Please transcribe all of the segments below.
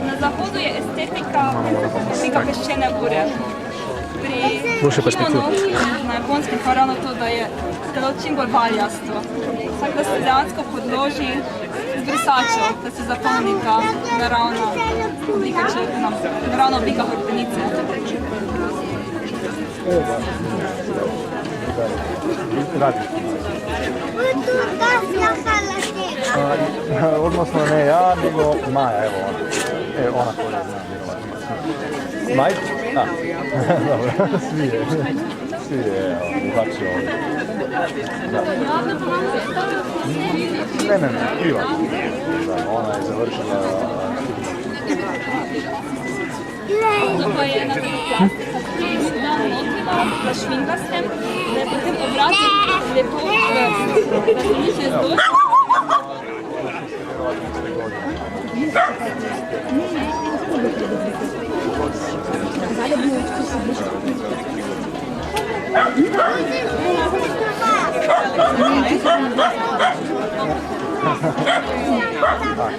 Na zahodu je estetika peščene bure. Pri kimonu na japonskem pa ravno to, da je telo čim bolj valjasto. Tako da se dejansko podloži z brisačo, da se zapolni ta naravna oblika hrbtenice. Odnosno ne ja, nego Maja, evo ona. Evo ona koja zna vjerovatno. Maj? Da. Dobro, svi je ubačio ovdje. Ne, kriva. Ona je završila To je na plastika, koji su dan otkriva, da šminka s tem, da je potem obrazi lepo da se niče zdošli.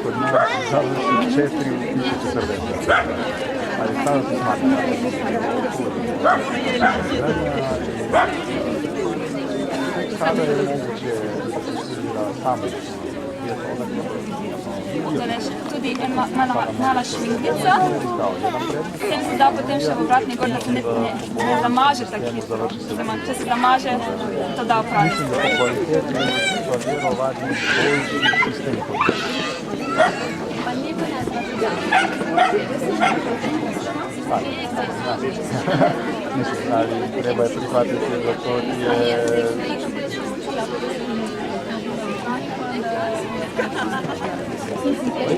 kod nas završi 4 u 1040. Ali stavno se smatra. Sada je moguće samo. Tudi mala šminkica, s tem se da potem še v obratni gor, da se ne zamaže tako hitro. Če se zamaže, to da opraviti. Mislim, da po kvaliteti je vjerovatno boljši sistem. Mislim, ali treba je prihvatiti da to je...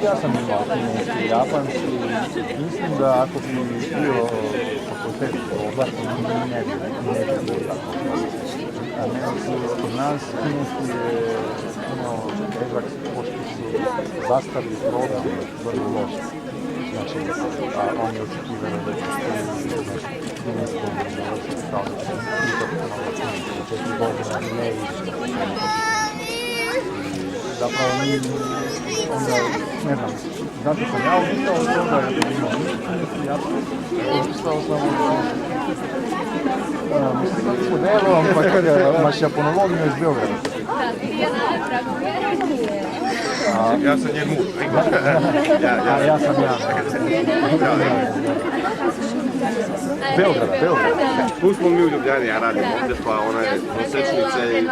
Ja sam imao kineski, japanski, mislim da ako bi bio fakultet oblasti, ne bi bilo tako. Kod nas kineski je imao težak, pošto su zastavili program vrlo loše. Znači, oni očekivaju da će nešto kineskom završiti kao da će ipak 4 godine ne ići. Zapravo mi, onda, ne znam, zato sam ja odustao od toga, jer bi imao ništa, ja odustao sam od modelom, pa kada imaš japonologiju iz Beograda. Ja sam njen muž. Ja sam ja. Beograda. Tu smo mi u Ljubljani, ja radim ovdje, pa ona je nosečnica i...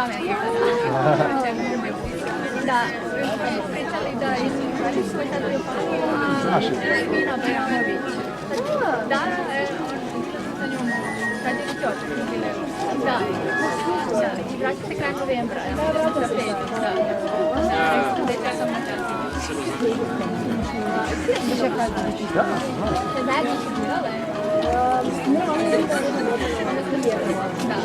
Da, pričali da je svoj tad bio Mina Bojanović. Da, sa njom radili čočak. Da, i vraća se kraj novembra. Za 5, da. Dečka sam na času. Se zajedno su birale? Da.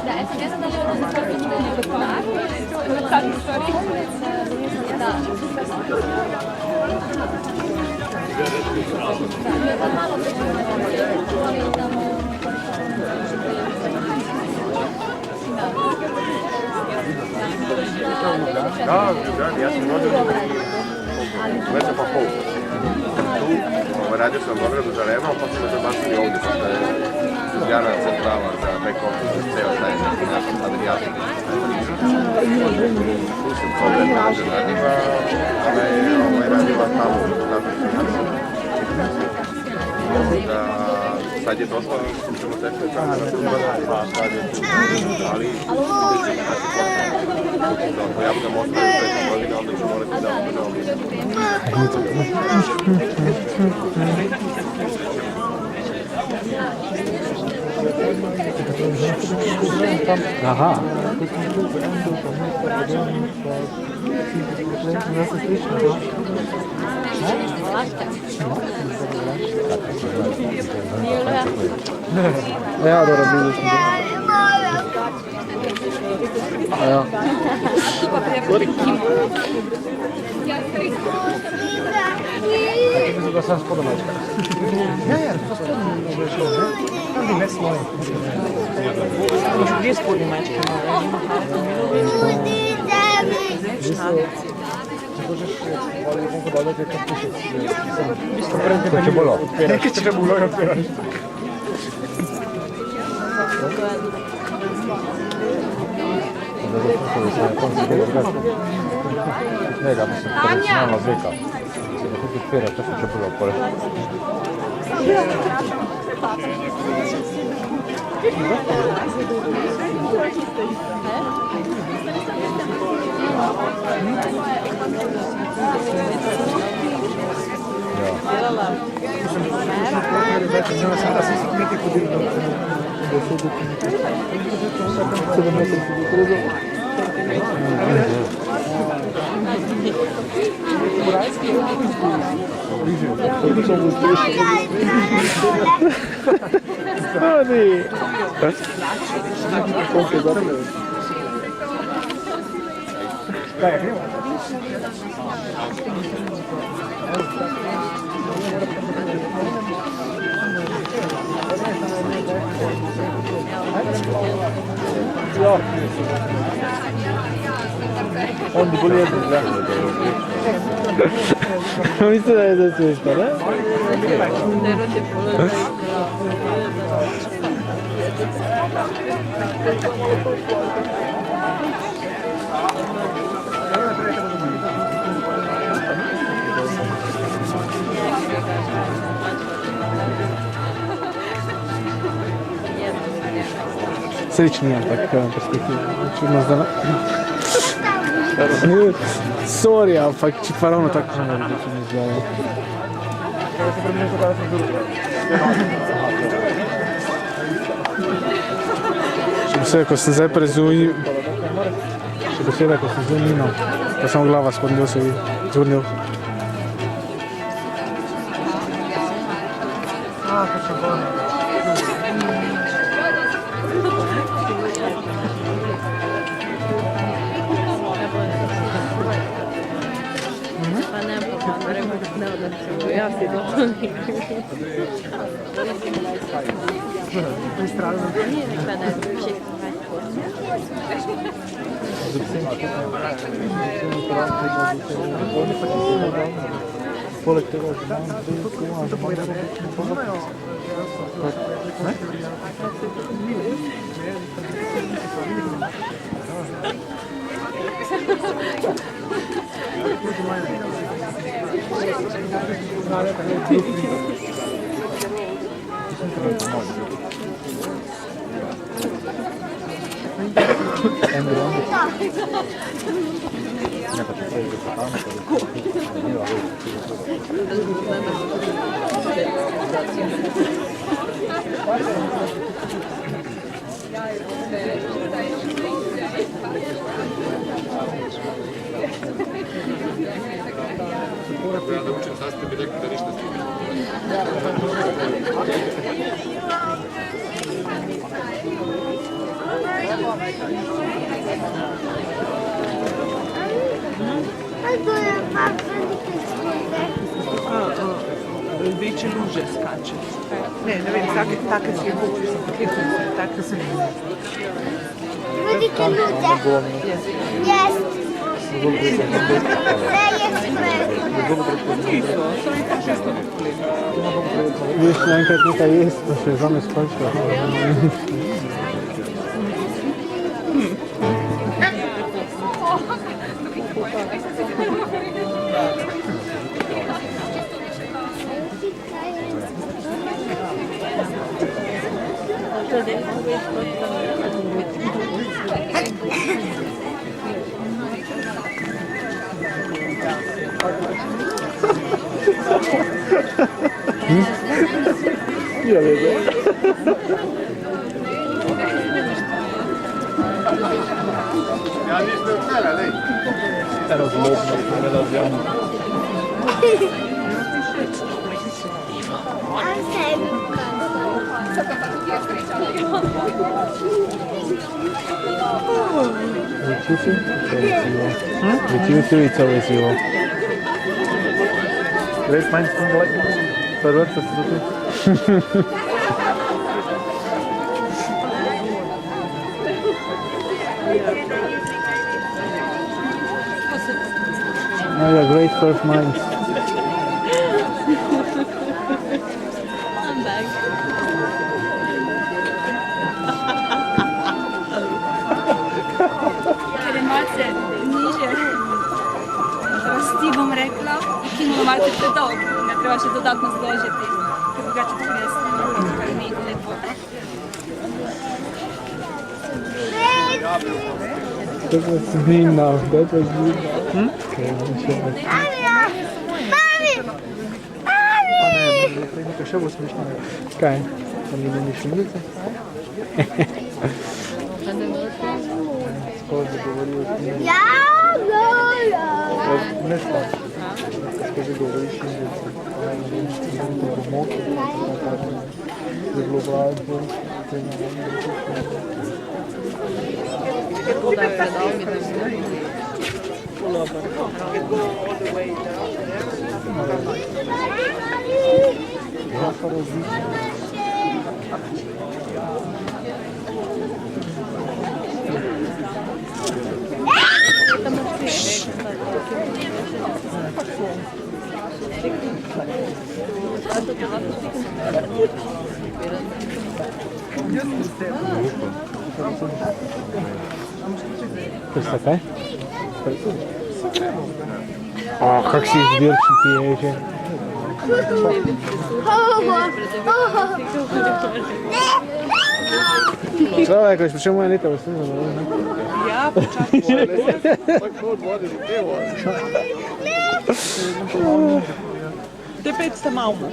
Da, eto, ne znam da li je ono skoro da je dokumentar, sad istoriji. Da. Da, malo Ja sam rodio Leče pa pol. Tu radio sam u Beogradu za Rema, pa smo se bacili ovdje, što je Ljubljana centrala za back office, za ceo taj način materijali. Tu sam to vreme radila, ona je radila tamo na sad je došla, ćemo teško je kako da sad je tu, ali ako ja budem ostavio 5 godina, onda ću morati da Aha. Ja dobro vidiš. Ja. Tu pa treba kimono. To ga sam spodom mačka. Ja, to spodom mačka. Tam bi ne svoje. Dvije spodnje mačke imaju. Možeš dodati kad pišeš. To će bolo. Neki će bolo i otpiraš. Ne, ga mislim, tradicionalna zvika. Se da kupi pira, to će bolo pored. On di bolje da. Mislim da je da se šta, ne? Slični je tako perspektiva. Čudno znamo. Sorry, ampak če pa ravno tako ne naredi, če mi izgleda. Še posebej, ko sem zdaj prezunil, pa samo glava spodnjo se je zvrnil. Ja si to. Poleg tega, Ja da učim sastav bi rekli da ništa Večje luže skače. Ne vem, take sljepoče, take se ne vem. Vidite lude? Jest. Viš, enkrat nekaj jest, pa še zame spačka. Ja vedo. Ja nisam htjela, ne? Razlobno, ne razjavno. I'm saying so ga pa tudi jaz srečala. With you two, it's always you. Great minds think alike. Forward, No, you're great first minds. I'm back. Ker je malce niže rasti, bom rekla, ukinilo malce predolg, ga treba še dodatno zložiti, ker drugače to res kar ni lepo. That was mean now. That was mean. Okay, I'm sure. Nekaj še bo smešno. Kaj? Tam mi ne šumnice? Skozi govorijo s njim. Ne spati. Skozi govorijo s njim. Pomoki. Je bilo vrajbo. Questa è? Oh, как си избирчен ти е, že? Človek, ko še moja leta, vas ne znam. Ja, počakaj. Te pet sta malo.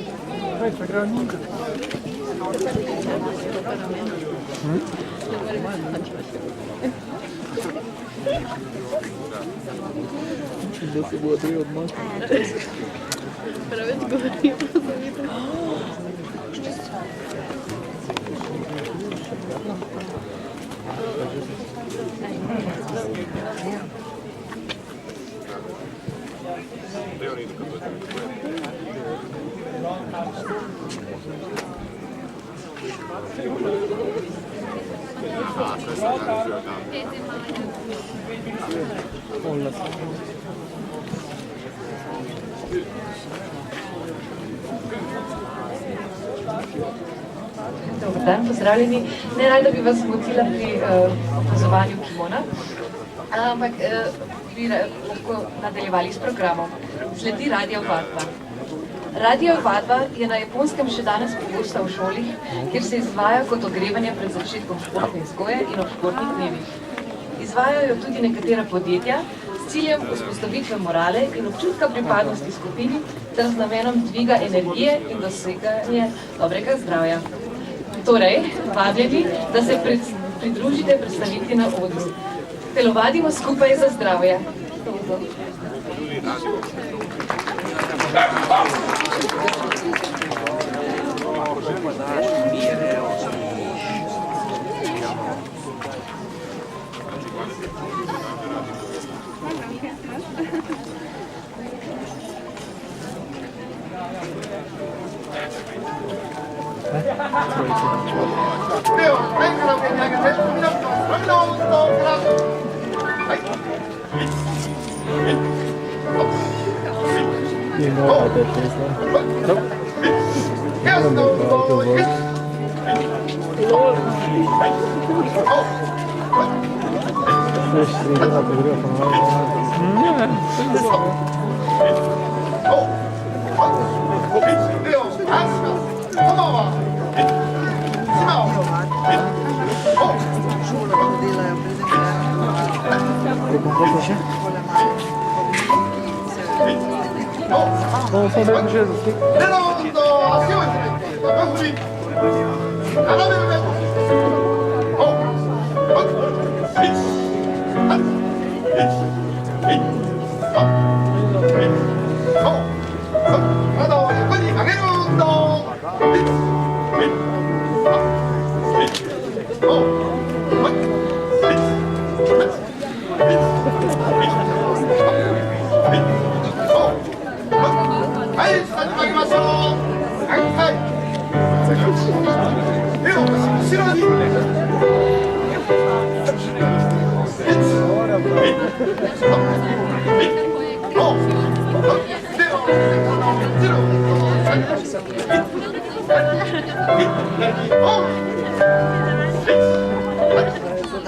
Da se bo dve odmaknil. Preveč govorim, razumite. Dobar dan, pozdravljeni. Ne rad, da bi vas motila pri opazovanju kimona, ampak bi lahko nadaljevali s programom. Sledi radio vadba. Radio vadba je na Japonskem še danes pogosta v šoli, kjer se izvaja kot ogrevanje pred začetkom športne vzgoje in ob športnih dnevih. Izvajajo tudi nekatera podjetja s ciljem vzpostavitve morale in občutka pripadnosti skupini ter z namenom dviga energije in doseganja dobrega zdravja. Torej, vabljeni, da se pridružite predstavitvi na odru. Telovadimo skupaj za zdravje. You know how that is, huh? Nope. I don't know how to work. Wiesz, nie wiem, na to gry No, są tak duże zasady.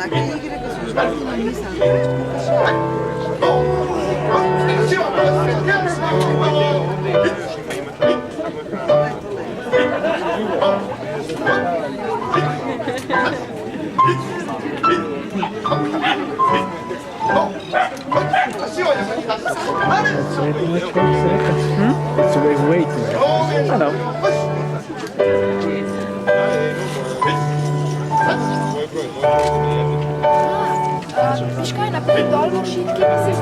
Take igre ko su štartila nisam. It's a way waiting. I know. Viš kaj, naprej dol moraš iti, kje pa si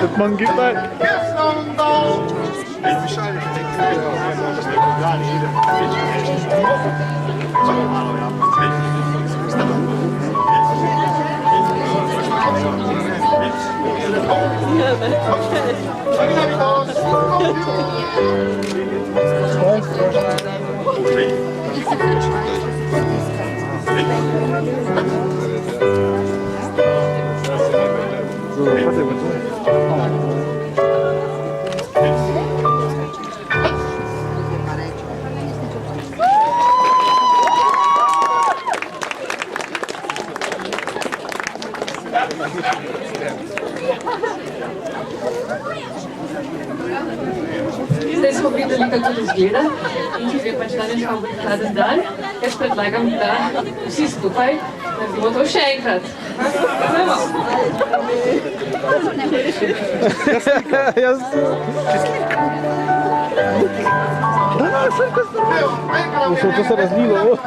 That monkey back. Zdaj smo videli, kako to izgleda in če je pač danes hladen dan, jaz predlagam, da vsi skupaj naredimo to še enkrat. Gremo! To se razlilo.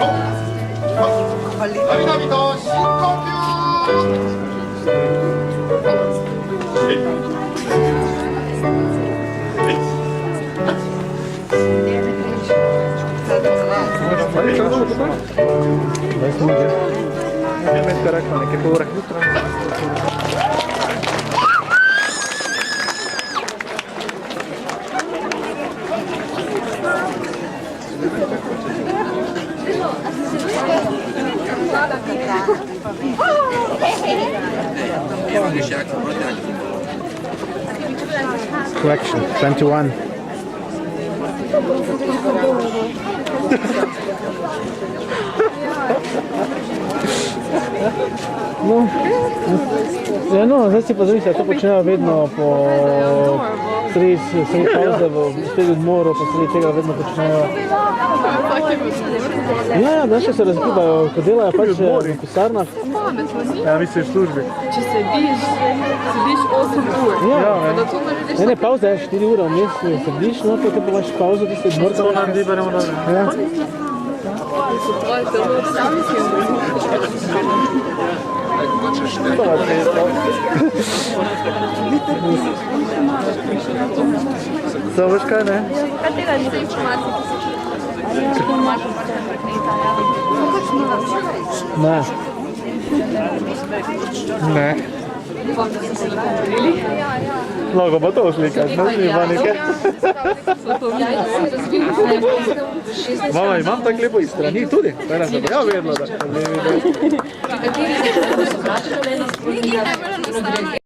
なみなみと深呼Collection, 21. No, ja, no, zdaj si pa zamisli, to počnejo vedno po sredi pauze, sredi odmoru, pa sredi tega vedno počnejo. Ja, da še se razgibajo, ko delajo pač v pisarnah. Ja, misliš v službi. Če sediš 8 ur. Ja, ne, pauza je 4 ure vmes, sediš, no, potem pa imaš pauzo, ti se odmor. To nam di beremo dobro. Ja. To veš kaj, ne? Katera je te informacije, ki se Ne. Ne. Lahko pa to slikaš, ne? Ima nekaj. Mama, imam tako lepo iz strani tudi. Pera sem pa ja vedela, da.